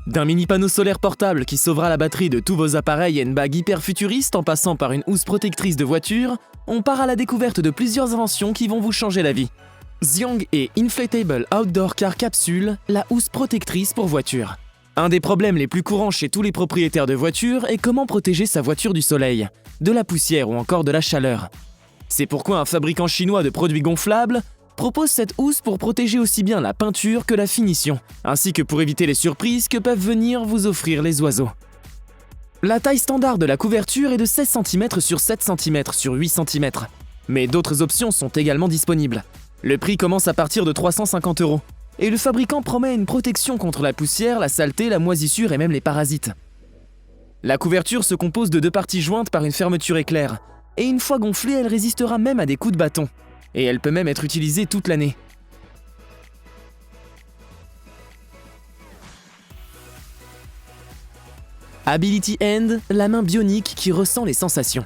D'un mini panneau solaire portable qui sauvera la batterie de tous vos appareils à une bague hyper futuriste en passant par une housse protectrice de voiture, on part à la découverte de plusieurs inventions qui vont vous changer la vie. Xiang et Inflatable Outdoor Car Capsule, la housse protectrice pour voiture. Un des problèmes les plus courants chez tous les propriétaires de voitures est comment protéger sa voiture du soleil, de la poussière ou encore de la chaleur. C'est pourquoi un fabricant chinois de produits gonflables propose cette housse pour protéger aussi bien la peinture que la finition, ainsi que pour éviter les surprises que peuvent venir vous offrir les oiseaux. La taille standard de la couverture est de 16 cm sur 7 cm sur 8 cm, mais d'autres options sont également disponibles. Le prix commence à partir de 350 €, et le fabricant promet une protection contre la poussière, la saleté, la moisissure et même les parasites. La couverture se compose de 2 parties jointes par une fermeture éclair, et une fois gonflée, elle résistera même à des coups de bâton. Et elle peut même être utilisée toute l'année. Ability Hand, la main bionique qui ressent les sensations.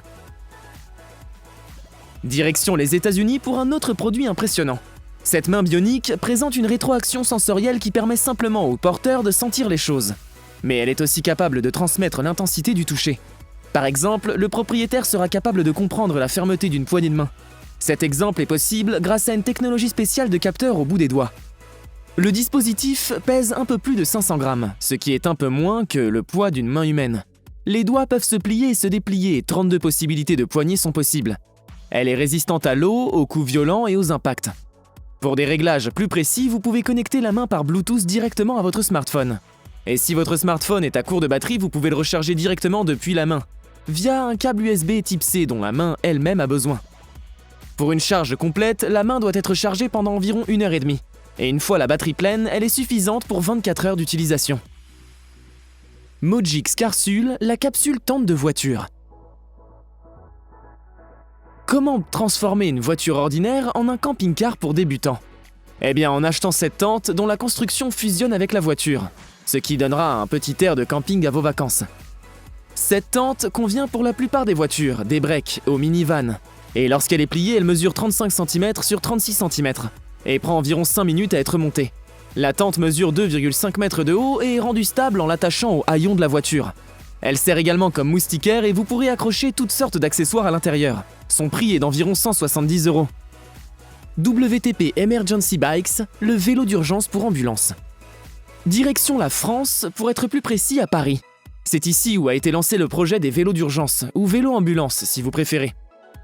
Direction les États-Unis pour un autre produit impressionnant. Cette main bionique présente une rétroaction sensorielle qui permet simplement au porteur de sentir les choses. Mais elle est aussi capable de transmettre l'intensité du toucher. Par exemple, le propriétaire sera capable de comprendre la fermeté d'une poignée de main. Cet exemple est possible grâce à une technologie spéciale de capteur au bout des doigts. Le dispositif pèse un peu plus de 500 grammes, ce qui est un peu moins que le poids d'une main humaine. Les doigts peuvent se plier et se déplier et 32 possibilités de poignées sont possibles. Elle est résistante à l'eau, aux coups violents et aux impacts. Pour des réglages plus précis, vous pouvez connecter la main par Bluetooth directement à votre smartphone. Et si votre smartphone est à court de batterie, vous pouvez le recharger directement depuis la main, via un câble USB type C dont la main elle-même a besoin. Pour une charge complète, la main doit être chargée pendant environ 1h30. Et une fois la batterie pleine, elle est suffisante pour 24 heures d'utilisation. Mojix Carsule, la capsule tente de voiture. Comment transformer une voiture ordinaire en un camping-car pour débutants? Eh bien en achetant cette tente dont la construction fusionne avec la voiture, ce qui donnera un petit air de camping à vos vacances. Cette tente convient pour la plupart des voitures, des breaks aux minivans. Et lorsqu'elle est pliée, elle mesure 35 cm sur 36 cm et prend environ 5 minutes à être montée. La tente mesure 2,5 mètres de haut et est rendue stable en l'attachant au haillon de la voiture. Elle sert également comme moustiquaire et vous pourrez accrocher toutes sortes d'accessoires à l'intérieur. Son prix est d'environ 170 €. WTP Emergency Bikes, le vélo d'urgence pour ambulance. Direction la France, pour être plus précis à Paris. C'est ici où a été lancé le projet des vélos d'urgence, ou vélos-ambulance si vous préférez.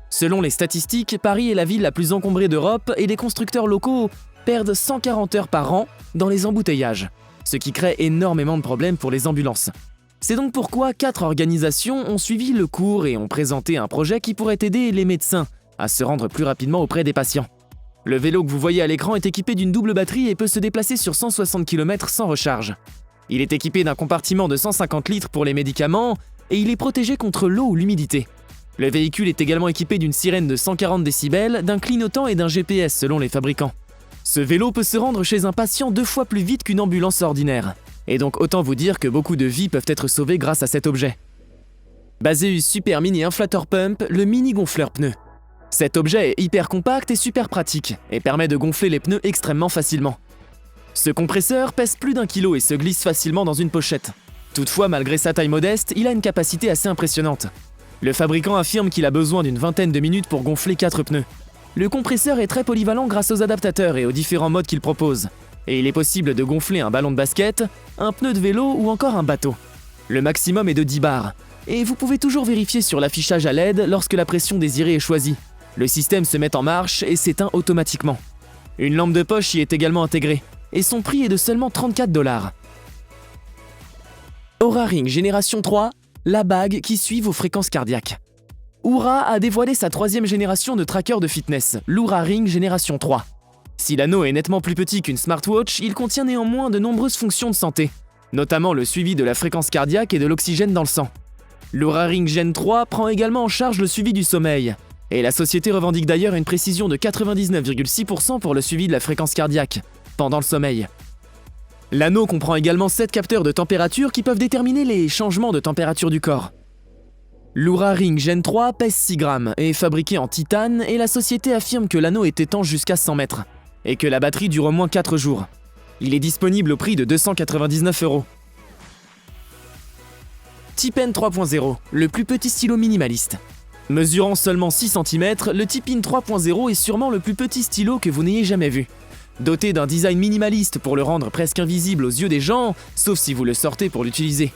Selon les statistiques, Paris est la ville la plus encombrée d'Europe et les constructeurs locaux perdent 140 heures par an dans les embouteillages, ce qui crée énormément de problèmes pour les ambulances. C'est donc pourquoi 4 organisations ont suivi le cours et ont présenté un projet qui pourrait aider les médecins à se rendre plus rapidement auprès des patients. Le vélo que vous voyez à l'écran est équipé d'une double batterie et peut se déplacer sur 160 km sans recharge. Il est équipé d'un compartiment de 150 litres pour les médicaments et il est protégé contre l'eau ou l'humidité. Le véhicule est également équipé d'une sirène de 140 décibels, d'un clignotant et d'un GPS selon les fabricants. Ce vélo peut se rendre chez un patient 2 fois plus vite qu'une ambulance ordinaire. Et donc autant vous dire que beaucoup de vies peuvent être sauvées grâce à cet objet. Baseus Super Mini Inflator Pump, le mini gonfleur pneus. Cet objet est hyper compact et super pratique et permet de gonfler les pneus extrêmement facilement. Ce compresseur pèse plus d'1 kg et se glisse facilement dans une pochette. Toutefois, malgré sa taille modeste, il a une capacité assez impressionnante. Le fabricant affirme qu'il a besoin d'une vingtaine de minutes pour gonfler 4 pneus. Le compresseur est très polyvalent grâce aux adaptateurs et aux différents modes qu'il propose. Et il est possible de gonfler un ballon de basket, un pneu de vélo ou encore un bateau. Le maximum est de 10 bars. Et vous pouvez toujours vérifier sur l'affichage à LED lorsque la pression désirée est choisie. Le système se met en marche et s'éteint automatiquement. Une lampe de poche y est également intégrée. Et son prix est de seulement 34 $. Oura Ring Génération 3, la bague qui suit vos fréquences cardiaques. Oura a dévoilé sa 3e génération de tracker de fitness, l'Oura Ring Génération 3. Si l'anneau est nettement plus petit qu'une smartwatch, il contient néanmoins de nombreuses fonctions de santé, notamment le suivi de la fréquence cardiaque et de l'oxygène dans le sang. L'Oura Ring Gen 3 prend également en charge le suivi du sommeil, et la société revendique d'ailleurs une précision de 99,6% pour le suivi de la fréquence cardiaque, pendant le sommeil. L'anneau comprend également 7 capteurs de température qui peuvent déterminer les changements de température du corps. L'Oura Ring Gen 3 pèse 6 grammes et est fabriqué en titane et la société affirme que l'anneau est étanche jusqu'à 100 mètres et que la batterie dure au moins 4 jours. Il est disponible au prix de 299 €. T-Pen 3.0, le plus petit stylo minimaliste. Mesurant seulement 6 cm, le T-Pen 3.0 est sûrement le plus petit stylo que vous n'ayez jamais vu. Doté d'un design minimaliste pour le rendre presque invisible aux yeux des gens, sauf si vous le sortez pour l'utiliser.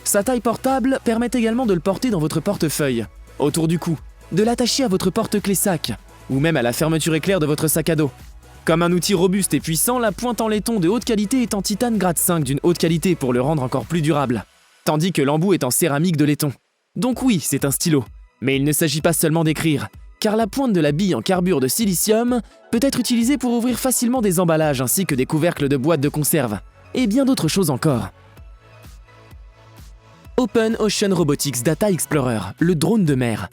Sa taille portable permet également de le porter dans votre portefeuille, autour du cou, de l'attacher à votre porte-clés sac, ou même à la fermeture éclair de votre sac à dos. Comme un outil robuste et puissant, la pointe en laiton de haute qualité est en titane grade 5 d'une haute qualité pour le rendre encore plus durable, tandis que l'embout est en céramique de laiton. Donc oui, c'est un stylo, mais il ne s'agit pas seulement d'écrire, car la pointe de la bille en carbure de silicium peut être utilisée pour ouvrir facilement des emballages ainsi que des couvercles de boîtes de conserve, et bien d'autres choses encore. Open Ocean Robotics Data Explorer, le drone de mer.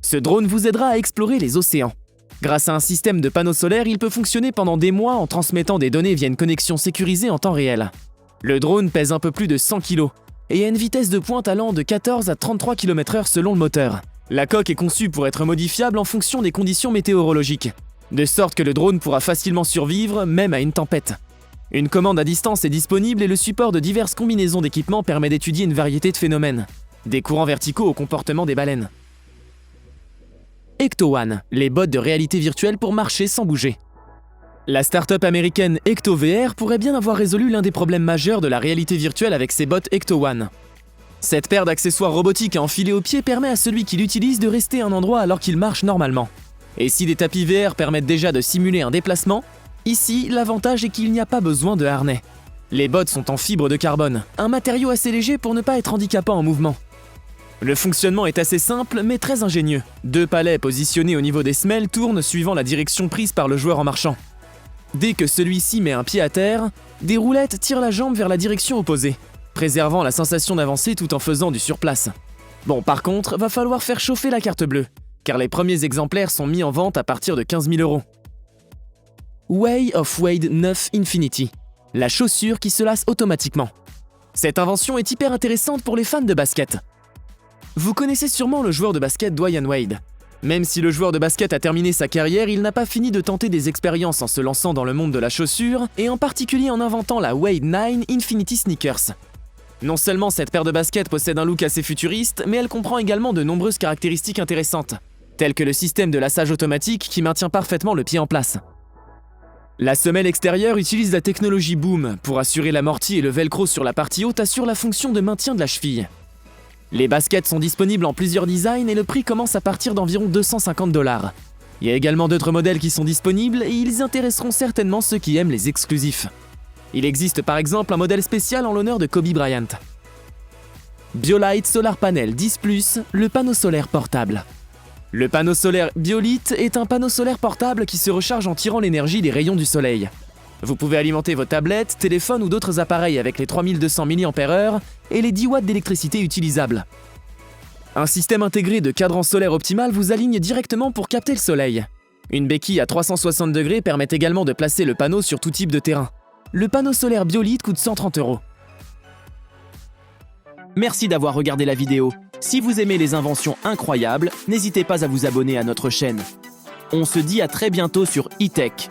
Ce drone vous aidera à explorer les océans. Grâce à un système de panneaux solaires, il peut fonctionner pendant des mois en transmettant des données via une connexion sécurisée en temps réel. Le drone pèse un peu plus de 100 kg et a une vitesse de pointe allant de 14 à 33 km/h selon le moteur. La coque est conçue pour être modifiable en fonction des conditions météorologiques, de sorte que le drone pourra facilement survivre même à une tempête. Une commande à distance est disponible et le support de diverses combinaisons d'équipements permet d'étudier une variété de phénomènes, des courants verticaux au comportement des baleines. Ecto-One, les bottes de réalité virtuelle pour marcher sans bouger. La start-up américaine EctoVR pourrait bien avoir résolu l'un des problèmes majeurs de la réalité virtuelle avec ses bottes Ecto-One. Cette paire d'accessoires robotiques à enfiler aux pieds permet à celui qui l'utilise de rester à un endroit alors qu'il marche normalement. Et si des tapis VR permettent déjà de simuler un déplacement, ici, l'avantage est qu'il n'y a pas besoin de harnais. Les bottes sont en fibre de carbone, un matériau assez léger pour ne pas être handicapant en mouvement. Le fonctionnement est assez simple mais très ingénieux. 2 palets positionnés au niveau des semelles tournent suivant la direction prise par le joueur en marchant. Dès que celui-ci met un pied à terre, des roulettes tirent la jambe vers la direction opposée, préservant la sensation d'avancer tout en faisant du surplace. Bon, par contre, va falloir faire chauffer la carte bleue, car les premiers exemplaires sont mis en vente à partir de 15 000 €. Way of Wade 9 Infinity, la chaussure qui se lasse automatiquement. Cette invention est hyper intéressante pour les fans de basket. Vous connaissez sûrement le joueur de basket Dwyane Wade. Même si le joueur de basket a terminé sa carrière, il n'a pas fini de tenter des expériences en se lançant dans le monde de la chaussure, et en particulier en inventant la Wade 9 Infinity Sneakers. Non seulement cette paire de baskets possède un look assez futuriste, mais elle comprend également de nombreuses caractéristiques intéressantes, telles que le système de lassage automatique qui maintient parfaitement le pied en place. La semelle extérieure utilise la technologie Boom pour assurer l'amorti et le velcro sur la partie haute assure la fonction de maintien de la cheville. Les baskets sont disponibles en plusieurs designs et le prix commence à partir d'environ 250 $. Il y a également d'autres modèles qui sont disponibles et ils intéresseront certainement ceux qui aiment les exclusifs. Il existe par exemple un modèle spécial en l'honneur de Kobe Bryant. BioLite Solar Panel 10+, le panneau solaire portable. Le panneau solaire BioLite est un panneau solaire portable qui se recharge en tirant l'énergie des rayons du soleil. Vous pouvez alimenter vos tablettes, téléphones ou d'autres appareils avec les 3200 mAh et les 10 watts d'électricité utilisables. Un système intégré de cadran solaire optimal vous aligne directement pour capter le soleil. Une béquille à 360 degrés permet également de placer le panneau sur tout type de terrain. Le panneau solaire BioLite coûte 130 €. Merci d'avoir regardé la vidéo. Si vous aimez les inventions incroyables, n'hésitez pas à vous abonner à notre chaîne. On se dit à très bientôt sur eTech.